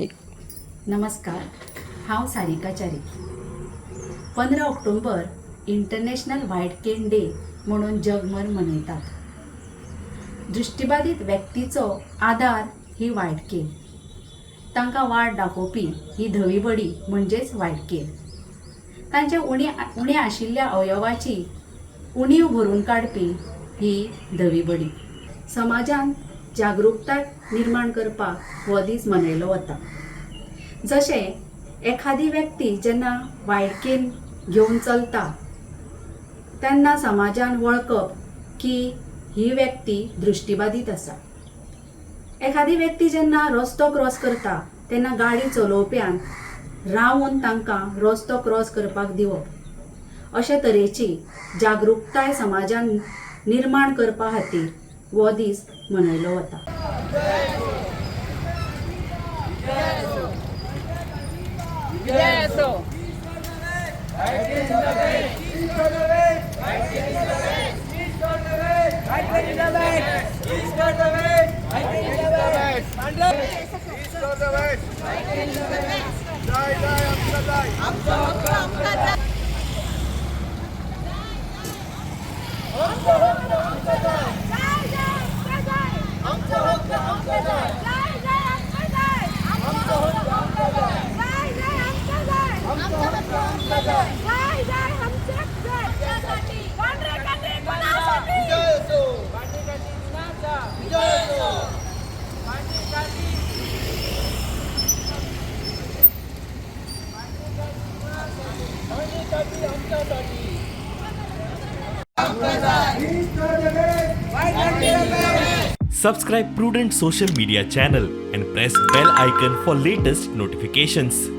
एक नमस्कार, हांव सारिका चारी. 15 ऑक्टोबर इंटरनॅशनल व्हाईट केन डे म्हणून जगभर मनयतात. दृष्टिबाधित व्यक्तीचो आधार ही व्हाईट केन. तांकां वाट दाखोवपी ही धवी बडी म्हणजेच व्हाईट केन. तांच्या उणे आशिल्ल्या अवयवाची उणीव भरून काडपी ही धवी बडी. समाजान जागरूकताय निर्माण करपाक हो दीस मनयलो वता. जशें एखादी व्यक्ती जेन्ना व्हाईट केन घेवन चलता तेन्ना समाजान वळखप की ही व्यक्ती दृष्टिबाधित आसा. एखादी व्यक्ती जेन्ना रस्तो क्रॉस करता तेन्ना गाडी चलोवप्यान रावन तांकां रस्तो क्रॉस करपाक दिवप. अशे तरेची जागरूकताय समाजान निर्माण करपा खातीर हो दीस मनयलो वता. Subscribe Prudent social media channel and press bell icon for latest notifications.